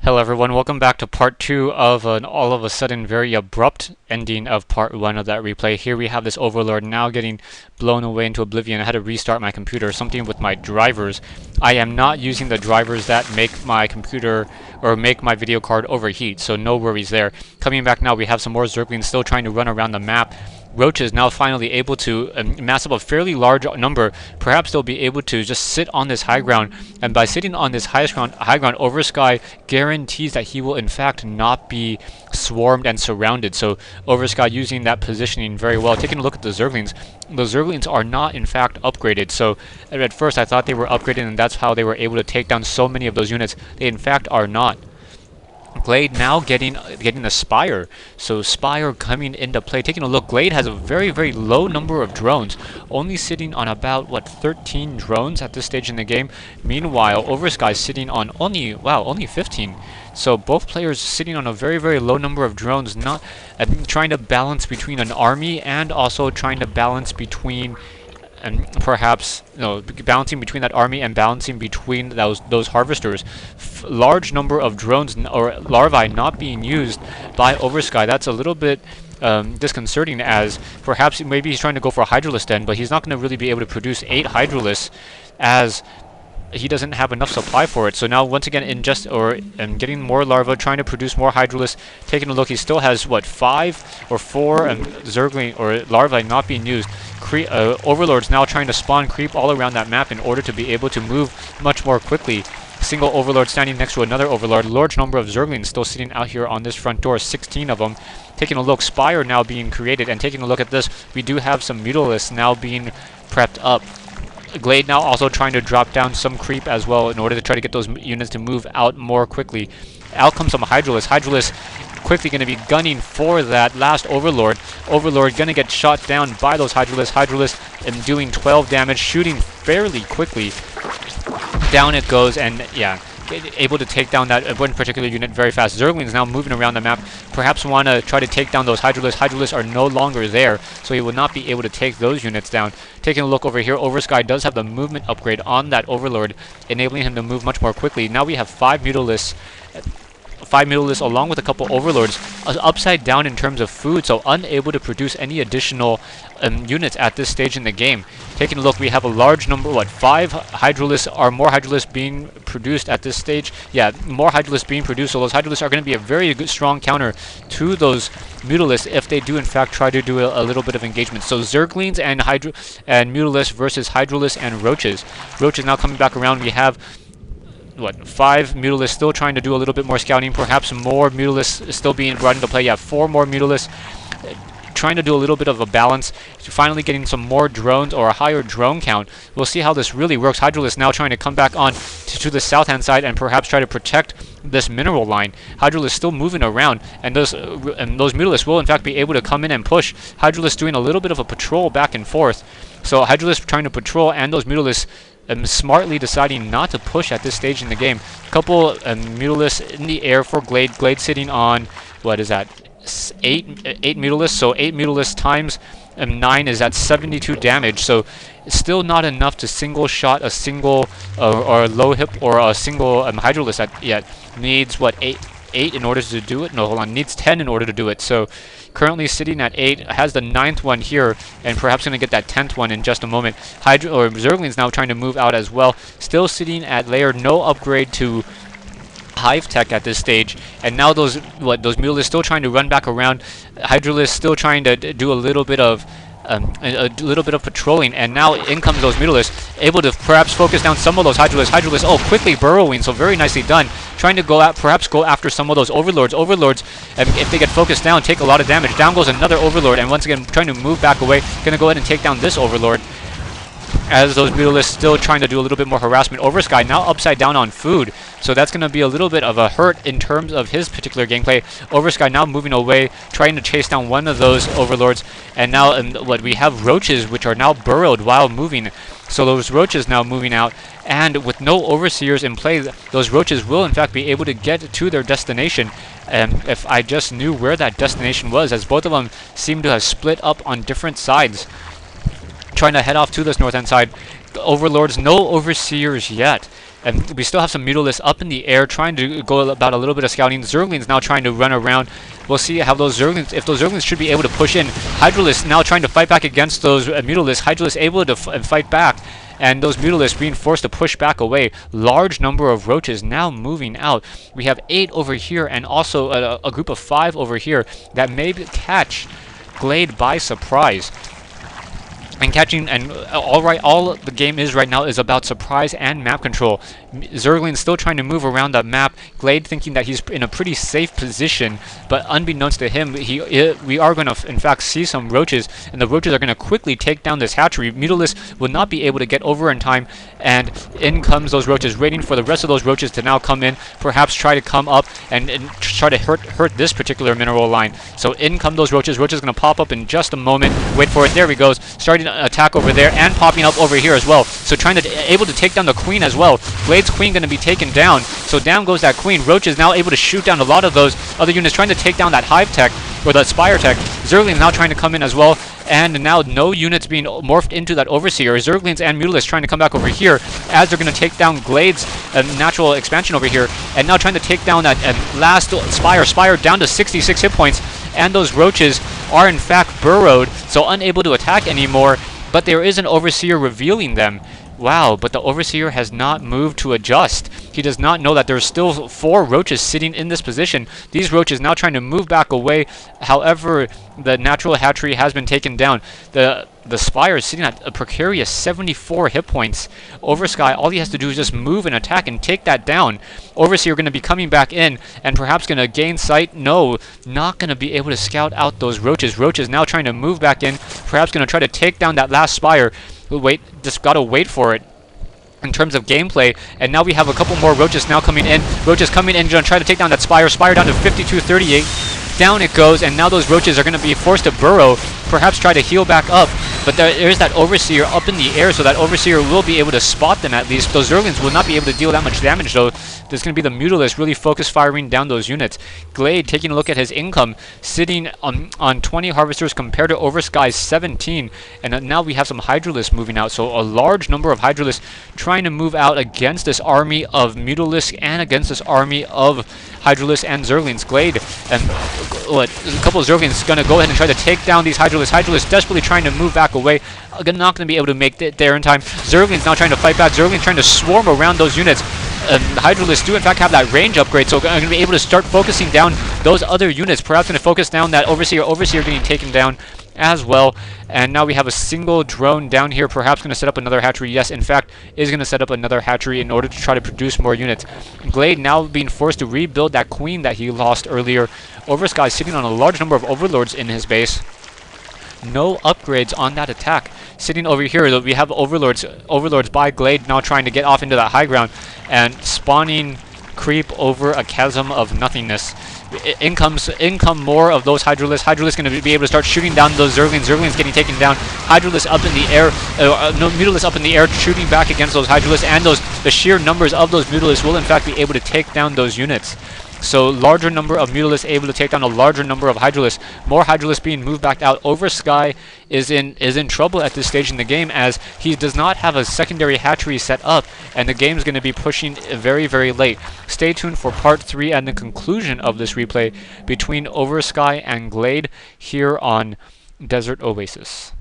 Hello everyone, welcome back to part 2 of an all of a sudden very abrupt ending of part 1 of that replay. Here we have this Overlord now getting blown away into oblivion. I had to restart my computer, something with my drivers. I am not using the drivers that make my computer or make my video card overheat, so no worries there. Coming back now, we have some more Zerglings still trying to run around the map. Roach is now finally able to mass up a fairly large number. Perhaps they'll be able to just sit on this high ground, and by sitting on this high ground, Oversky guarantees that he will in fact not be swarmed and surrounded. So Oversky using that positioning very well. Taking a look at the Zerglings are not in fact upgraded. So at first I thought they were upgraded and that's how they were able to take down so many of those units. They in fact are not. Glade now getting the Spire. So Spire coming into play. Taking a look, Glade has a very low number of drones, only sitting on about 13 drones at this stage in the game. Meanwhile, Oversky sitting on only 15. So both players sitting on a very low number of drones, not trying to balance between an army and also trying to balance between and perhaps balancing between that army and balancing between those harvesters. Large number of drones or larvae not being used by Oversky. That's a little bit disconcerting, as perhaps maybe he's trying to go for a Hydralisk then, but he's not going to really be able to produce 8 Hydralisks as he doesn't have enough supply for it. So now once again getting more larvae, trying to produce more Hydralisks. Taking a look, he still has 5 or 4 Zergling or larvae not being used. Overlords now trying to spawn creep all around that map in order to be able to move much more quickly. Single Overlord standing next to another Overlord. Large number of Zerglings still sitting out here on this front door, 16 of them. Taking a look, Spire now being created, and taking a look at this, we do have some Mutalisks now being prepped up. Glade now also trying to drop down some creep as well in order to try to get those units to move out more quickly. Out comes some Hydralisk. Hydralisk quickly going to be gunning for that last Overlord. Overlord going to get shot down by those Hydralisk. Hydralisk doing 12 damage, shooting fairly quickly. Down it goes, and yeah, able to take down that one particular unit very fast. Zerglings now moving around the map, perhaps want to try to take down those Hydralisks. Hydralisks are no longer there, so he will not be able to take those units down. Taking a look over here, Oversky does have the movement upgrade on that Overlord, enabling him to move much more quickly. Now we have 5 Mutalisks. 5 Mutalisks along with a couple Overlords, upside down in terms of food, so unable to produce any additional units at this stage in the game. Taking a look, we have a large number, 5 Hydralisks, are more Hydralisks being produced at this stage? Yeah, more Hydralisks being produced, so those Hydralisks are going to be a very good, strong counter to those Mutalisks if they do in fact try to do a little bit of engagement. So Zerglings and Mutalisks versus Hydralisks and Roaches. Roaches now coming back around. We have 5 Mutalisks still trying to do a little bit more scouting, perhaps more Mutalisks still being brought into play. Yeah, 4 more Mutalisks trying to do a little bit of a balance, finally getting some more drones or a higher drone count. We'll see how this really works. Hydralisk now trying to come back on to the south hand side and perhaps try to protect this mineral line. Hydralisk still moving around, and those Mutalisks will in fact be able to come in and push. Hydralisk doing a little bit of a patrol back and forth. So Hydralisk trying to patrol, and those Mutalisks smartly deciding not to push at this stage in the game. Couple Mutalisks in the air for Glade. Glade sitting on, what is that, 8 Mutalisks, so 8 Mutalisks times 9 is at 72 damage, so still not enough to single shot a single or low hip or a single Hydralisk yet. Needs 8 in order to do it? No, hold on, needs 10 in order to do it. So currently sitting at 8, has the 9th one here, and perhaps going to get that 10th one in just a moment. Zerglings now trying to move out as well, still sitting at layer, no upgrade to Hive Tech at this stage, and now those Mutalisks still trying to run back around. Hydralisk still trying to do a little bit of patrolling, and now in comes those Mutalisks, able to perhaps focus down some of those Hydralisks. Hydralisk, quickly burrowing, so very nicely done. Trying to perhaps go after some of those Overlords. Overlords, if they get focused down, take a lot of damage. Down goes another Overlord, and once again trying to move back away. Gonna go ahead and take down this Overlord, as those Mutalisks still trying to do a little bit more harassment. Oversky now upside down on food, so that's going to be a little bit of a hurt in terms of his particular gameplay. Oversky now moving away, trying to chase down one of those Overlords, and now we have Roaches, which are now burrowed while moving. So those Roaches now moving out, and with no Overseers in play, those Roaches will in fact be able to get to their destination. If I just knew where that destination was, as both of them seem to have split up on different sides, trying to head off to this north end side. Overlords, no Overseers yet. And we still have some Mutalisks up in the air trying to go about a little bit of scouting. Zerglings now trying to run around. We'll see how those Zerglings, if those Zerglings should be able to push in. Hydralisk now trying to fight back against those Mutalisks. Hydralisk able to fight back. And those Mutalisks being forced to push back away. Large number of Roaches now moving out. We have 8 over here and also a group of 5 over here that may catch Glade by surprise. And catching, and all the game is right now is about surprise and map control. Zergling's still trying to move around that map. Glade thinking that he's in a pretty safe position, but unbeknownst to him, we are going to in fact see some Roaches, and the Roaches are going to quickly take down this hatchery. Mutalisk will not be able to get over in time, and in comes those Roaches, waiting for the rest of those Roaches to now come in, perhaps try to come up and try to hurt this particular mineral line. So in come those Roaches. Roaches going to pop up in just a moment. Wait for it. There he goes. Starting to attack over there and popping up over here as well. So trying to able to take down the Queen as well. Glade's Queen going to be taken down. So down goes that Queen. Roach is now able to shoot down a lot of those other units, trying to take down that Hive Tech or that Spire Tech. Zerglings now trying to come in as well. And now no units being morphed into that Overseer. Zerglings and Mutalisks trying to come back over here as they're going to take down Glade's natural expansion over here. And now trying to take down that last Spire. Spire down to 66 hit points. And those Roaches are in fact burrowed, so unable to attack anymore. But there is an Overseer revealing them. Wow, but the Overseer has not moved to adjust. He does not know that there's still 4 Roaches sitting in this position. These Roaches now trying to move back away. However, the natural hatchery has been taken down. The Spire is sitting at a precarious 74 hit points. Oversky, all he has to do is just move and attack and take that down. Overseer going to be coming back in and perhaps going to gain sight. No, not going to be able to scout out those Roaches. Roaches now trying to move back in. Perhaps going to try to take down that last Spire. Wait, just gotta wait for it in terms of gameplay. And now we have a couple more Roaches now coming in. Roaches coming in, gonna try to take down that Spire. Spire down to 52-38. Down it goes, and now those Roaches are gonna be forced to burrow, perhaps try to heal back up. But there's that Overseer up in the air, so that Overseer will be able to spot them at least. Those Zerglings will not be able to deal that much damage, though. There's going to be the Mutalisk really focus firing down those units. Glade taking a look at his income, sitting on 20 Harvesters compared to Oversky's 17. And now we have some Hydralisks moving out, so a large number of Hydralisks trying to move out against this army of Mutalisk and against this army of Hydralisks and Zerglings. Glade and a couple of Zerglings going to go ahead and try to take down these Hydralisks. Hydralisks desperately trying to move back away. Not going to be able to make it there in time. Zerglings now trying to fight back. Zerglings trying to swarm around those units. Hydralisks do in fact have that range upgrade, so going to be able to start focusing down those other units. Perhaps going to focus down that Overseer. Overseer getting taken down as well. And now we have a single drone down here, perhaps going to set up another hatchery. Yes, in fact, is going to set up another hatchery in order to try to produce more units. Glade now being forced to rebuild that Queen that he lost earlier. Oversky sitting on a large number of Overlords in his base. No upgrades on that attack. Sitting over here, we have Overlords by Glade now trying to get off into that high ground and spawning creep over a chasm of nothingness. In come more of those Hydralisks. Hydralisks going to be able to start shooting down those Zerglings. Zerglings getting taken down. Hydralisks up in the air. No, Mutalisks up in the air shooting back against those Hydralisks, and the sheer numbers of those Mutalisks will in fact be able to take down those units. So larger number of Mutalisks able to take down a larger number of Hydralisks. More Hydralisks being moved back out. Oversky is in trouble at this stage in the game, as he does not have a secondary hatchery set up, and the game is going to be pushing very, very late. Stay tuned for part 3 and the conclusion of this replay between Oversky and Glade here on Desert Oasis.